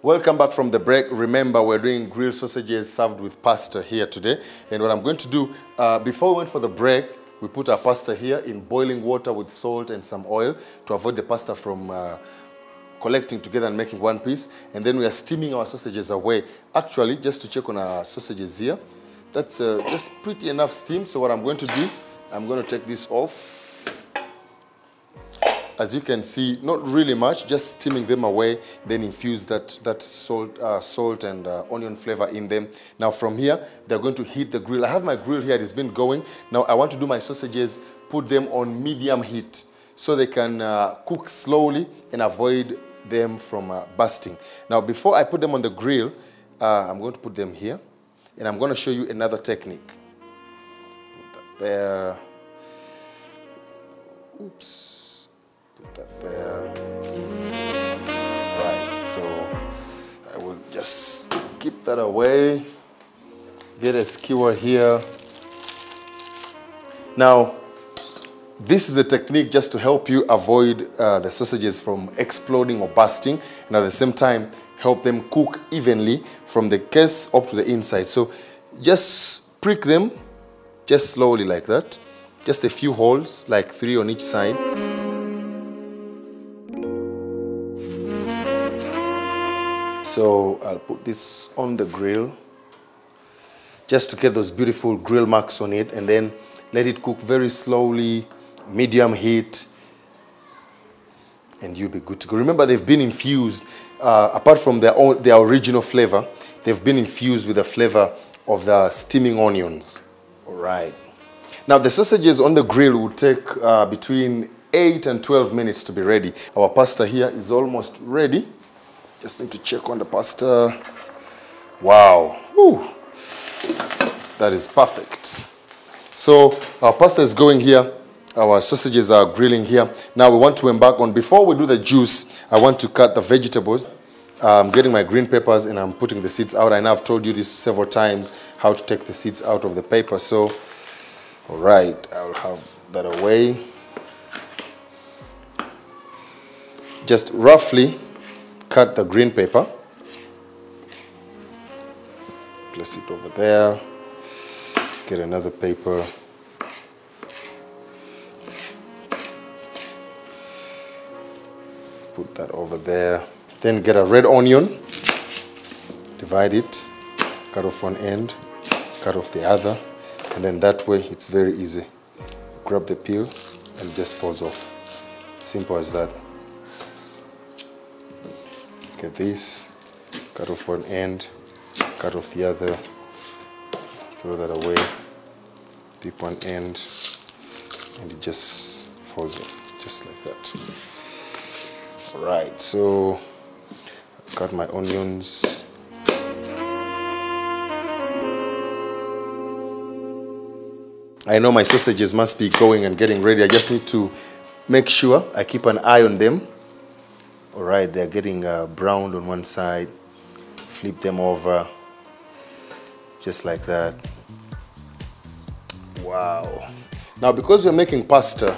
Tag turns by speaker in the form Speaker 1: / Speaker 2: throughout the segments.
Speaker 1: Welcome back from the break. Remember, we're doing grilled sausages served with pasta here today. And what I'm going to do, before we went for the break, we put our pasta here in boiling water with salt and some oil to avoid the pasta from collecting together and making one piece. And then we are steaming our sausages away. Actually, just to check on our sausages here, that's just pretty enough steam. So what I'm going to do, I'm going to take this off. As you can see, not really much, just steaming them away, then infuse that salt and onion flavor in them. Now from here, they're going to heat the grill. I have my grill here, it's been going. Now I want to do my sausages, put them on medium heat so they can cook slowly and avoid them from bursting. Now before I put them on the grill, I'm going to put them here and I'm going to show you another technique. Put that there. Oops. Put that there. Right, so I will just keep that away. Get a skewer here. Now, this is a technique just to help you avoid the sausages from exploding or bursting, and at the same time help them cook evenly from the case up to the inside. So just prick them just slowly like that. Just a few holes, like 3 on each side. So I'll put this on the grill just to get those beautiful grill marks on it, and then let it cook very slowly, medium heat, and you'll be good to go. Remember, they've been infused, apart from their original flavor, they've been infused with the flavor of the steaming onions. All right. Now the sausages on the grill will take between 8 and 12 minutes to be ready. Our pasta here is almost ready. Just need to check on the pasta. Wow. Woo. That is perfect. So our pasta is going here. Our sausages are grilling here. Now we want to embark on, before we do the juice, I want to cut the vegetables. I'm getting my green peppers and I'm putting the seeds out. I know I've told you this several times, how to take the seeds out of the paper. So, all right, I'll have that away. Just roughly cut the green pepper, place it over there, get another paper, put that over there, then get a red onion, divide it, cut off one end, cut off the other, and then that way it's very easy. Grab the peel and it just falls off. Simple as that. Get this, cut off one end, cut off the other, throw that away, pick one end, and it just falls off, just like that. All right, so I've cut my onions. I know my sausages must be going and getting ready. I just need to make sure I keep an eye on them. All right, they're getting browned on one side. Flip them over, just like that. Wow. Now, because we're making pasta,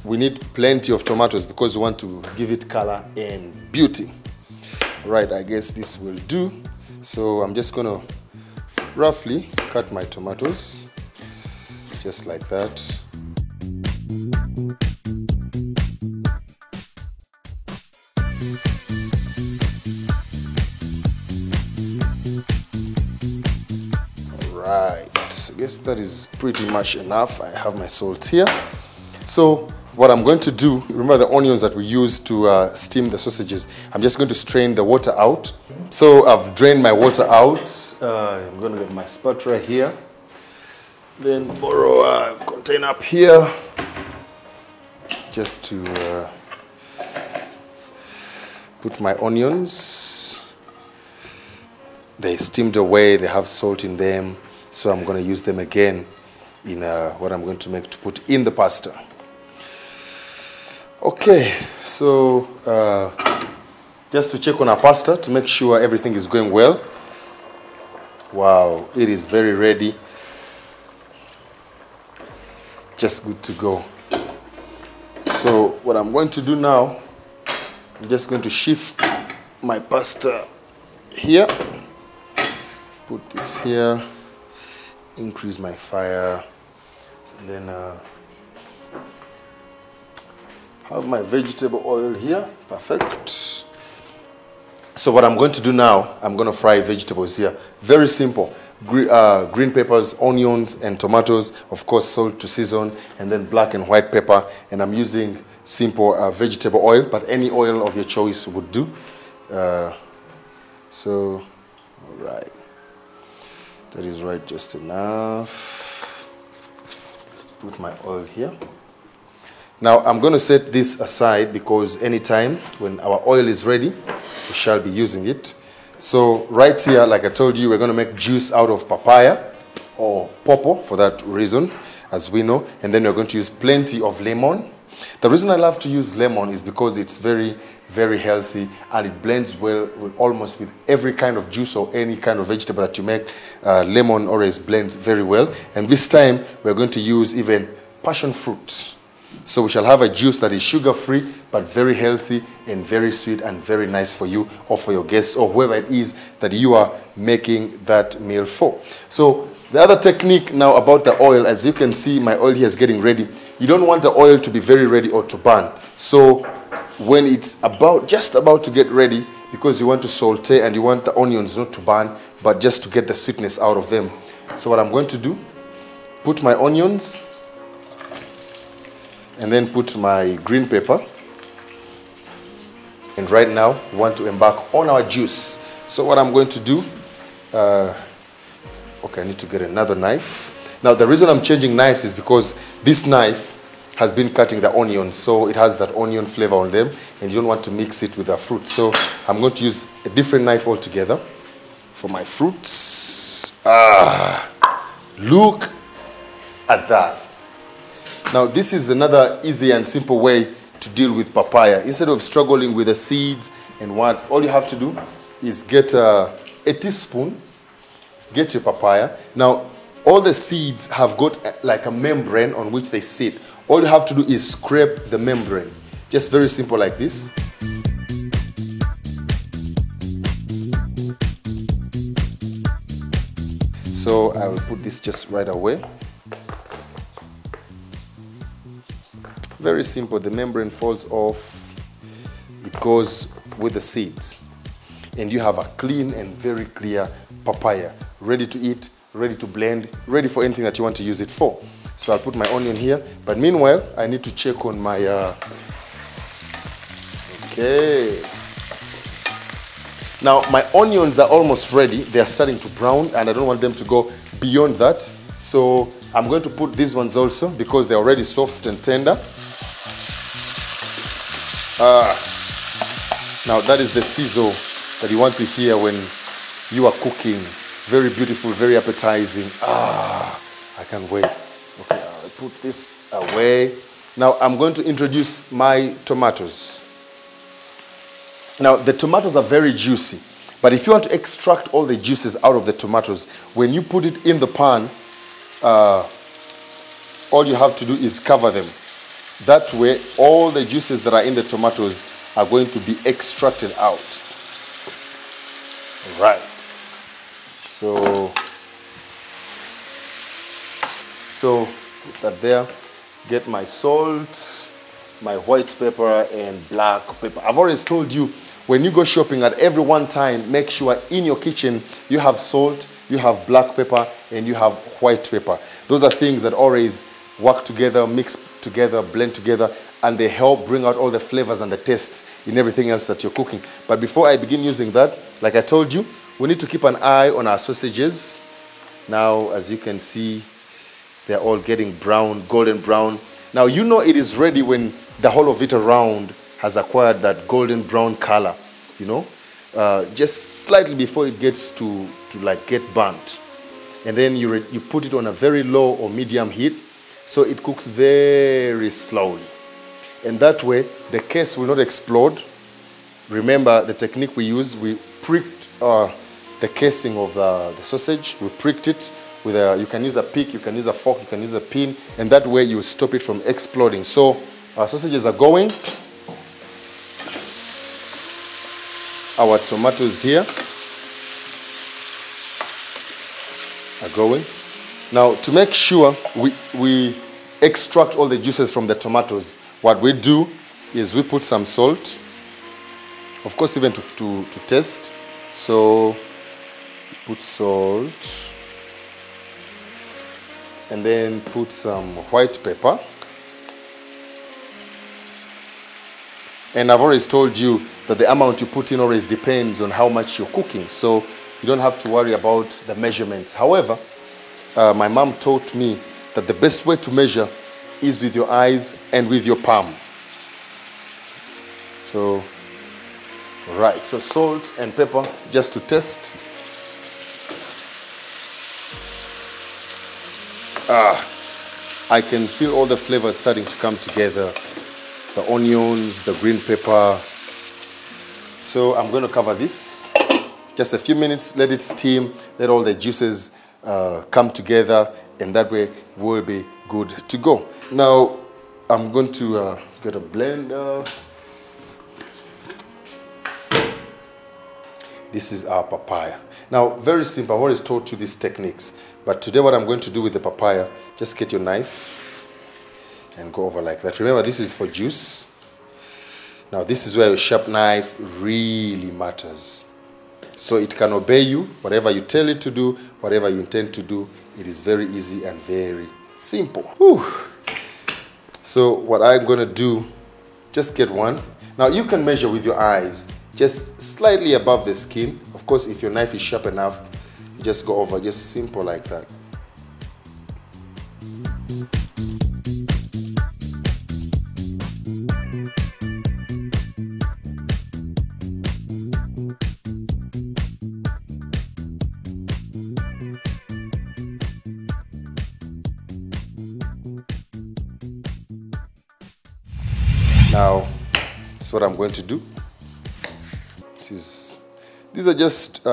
Speaker 1: we need plenty of tomatoes because we want to give it color and beauty. All right, I guess this will do. So I'm just gonna roughly cut my tomatoes, just like that. Right, I guess that is pretty much enough. I have my salt here. So what I'm going to do, remember the onions that we used to steam the sausages, I'm just going to strain the water out. So I've drained my water out. I'm going to get my spatula here. Then borrow a container up here just to put my onions. They steamed away, they have salt in them. So I'm going to use them again in what I'm going to make to put in the pasta. Okay, so just to check on our pasta to make sure everything is going well. Wow, it is very ready. Just good to go. So what I'm going to do now, I'm just going to shift my pasta here. Put this here. Increase my fire. And then have my vegetable oil here. Perfect. So what I'm going to do now, I'm going to fry vegetables here. Very simple. Green peppers, onions, and tomatoes. Of course, salt to season, and then black and white pepper. And I'm using simple vegetable oil, but any oil of your choice would do. So, all right. That is right, just enough. Put my oil here. Now, I'm going to set this aside because anytime when our oil is ready, we shall be using it. So right here, like I told you, we're going to make juice out of papaya or pawpaw for that reason, as we know. And then we're going to use plenty of lemon. The reason I love to use lemon is because it's very, very healthy and it blends well with almost with every kind of juice or any kind of vegetable that you make. Lemon always blends very well. And this time, we're going to use even passion fruit. So we shall have a juice that is sugar-free, but very healthy and very sweet and very nice for you or for your guests or whoever it is that you are making that meal for. So the other technique now about the oil, as you can see, my oil here is getting ready. You don't want the oil to be very ready or to burn. So when it's just about to get ready, because you want to saute and you want the onions not to burn, but just to get the sweetness out of them. So what I'm going to do, put my onions, and then put my green pepper. And right now, we want to embark on our juice. So what I'm going to do, okay, I need to get another knife. Now, the reason I'm changing knives is because this knife has been cutting the onions, so it has that onion flavor on them, and you don't want to mix it with the fruit. So I'm going to use a different knife altogether for my fruits. Look at that. Now, this is another easy and simple way to deal with papaya. Instead of struggling with the seeds and what, all you have to do is get a teaspoon, get your papaya. Now, all the seeds have got like a membrane on which they sit. All you have to do is scrape the membrane. Just very simple like this. So I will put this just right away. Very simple, the membrane falls off, it goes with the seeds. And you have a clean and very clear papaya, ready to eat, ready to blend, ready for anything that you want to use it for. So I'll put my onion here, but meanwhile, I need to check on my, okay. Now, my onions are almost ready, they're starting to brown, and I don't want them to go beyond that. So I'm going to put these ones also, because they're already soft and tender. Now that is the sizzle that you want to hear when you are cooking. Very beautiful, very appetizing. I can't wait. Okay, I'll put this away. Now I'm going to introduce my tomatoes. Now the tomatoes are very juicy, but if you want to extract all the juices out of the tomatoes, when you put it in the pan, all you have to do is cover them. That way, all the juices that are in the tomatoes are going to be extracted out. Right. So put that there. Get my salt, my white pepper, and black pepper. I've always told you, when you go shopping at every one time, make sure in your kitchen you have salt, you have black pepper, and you have white pepper. Those are things that always work together, mix together, blend together, and they help bring out all the flavors and the tastes in everything else that you're cooking. But before I begin using that, like I told you, we need to keep an eye on our sausages. Now, as you can see, they're all getting brown, golden brown. Now, you know it is ready when the whole of it around has acquired that golden brown color, you know, just slightly before it gets to like get burnt. And then you put it on a very low or medium heat, so it cooks very slowly. And that way, the case will not explode. Remember the technique we used, we pricked the casing of the sausage, we pricked it with you can use a pick, you can use a fork, you can use a pin, and that way you stop it from exploding. So our sausages are going. our tomatoes here are going. Now, to make sure we extract all the juices from the tomatoes, what we do is we put some salt, of course, even to taste. So, put salt, and then put some white pepper. And I've always told you that the amount you put in always depends on how much you're cooking. So you don't have to worry about the measurements. However, my mom taught me that the best way to measure is with your eyes and with your palm. So, right, so salt and pepper just to taste. I can feel all the flavors starting to come together. The onions, the green pepper. So I'm going to cover this. Just a few minutes, let it steam, let all the juices come together, and that way we'll be good to go. Now, I'm going to get a blender. This is our papaya. Now, very simple. I've always taught you these techniques. But today what I'm going to do with the papaya, just get your knife and go over like that. Remember, this is for juice. Now, this is where your sharp knife really matters. So it can obey you, whatever you tell it to do, whatever you intend to do. It is very easy and very simple. Whew. So what I'm going to do, just get one. Now, you can measure with your eyes, just slightly above the skin. Of course, if your knife is sharp enough, you just go over, just simple like that. Now, this is what I'm going to do. These are just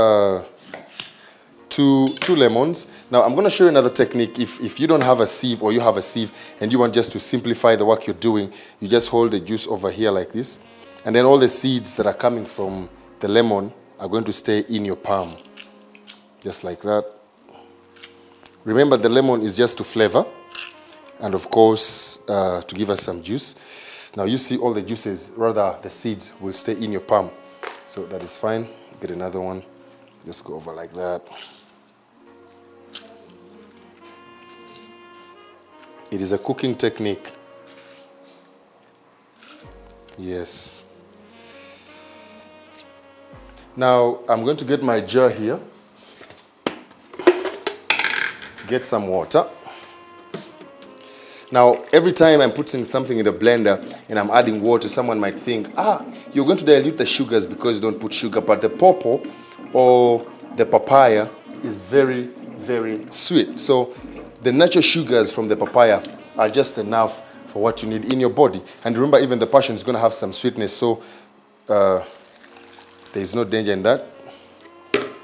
Speaker 1: two lemons. Now, I'm going to show you another technique. If you don't have a sieve, or you have a sieve and you want just to simplify the work you're doing, you just hold the juice over here like this, and then all the seeds that are coming from the lemon are going to stay in your palm, just like that. Remember, the lemon is just to flavor, and of course, to give us some juice. Now you see all the juices, rather the seeds, will stay in your palm. So that is fine. Get another one. Just go over like that. It is a cooking technique. Yes. Now I'm going to get my jar here. Get some water. Now, every time I'm putting something in the blender and I'm adding water, someone might think, you're going to dilute the sugars because you don't put sugar. But the pawpaw or the papaya is very, very sweet. So the natural sugars from the papaya are just enough for what you need in your body. And remember, even the passion is going to have some sweetness. So there is no danger in that.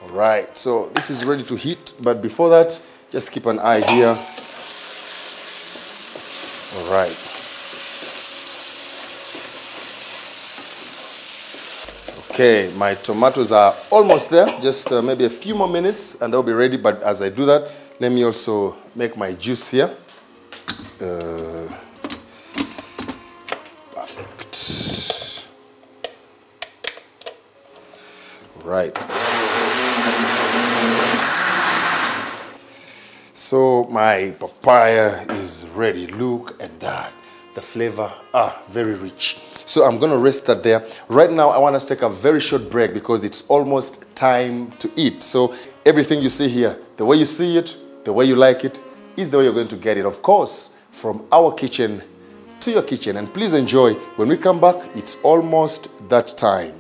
Speaker 1: All right, so this is ready to heat. But before that, just keep an eye here. All right. Okay, my tomatoes are almost there. Just maybe a few more minutes and they'll be ready. But as I do that, let me also make my juice here. Perfect. All right. So my papaya is ready. Look at that. The flavor, very rich. So I'm going to rest that there. Right now, I want us to take a very short break because it's almost time to eat. So everything you see here, the way you see it, the way you like it, is the way you're going to get it. Of course, from our kitchen to your kitchen. And please enjoy. When we come back, it's almost that time.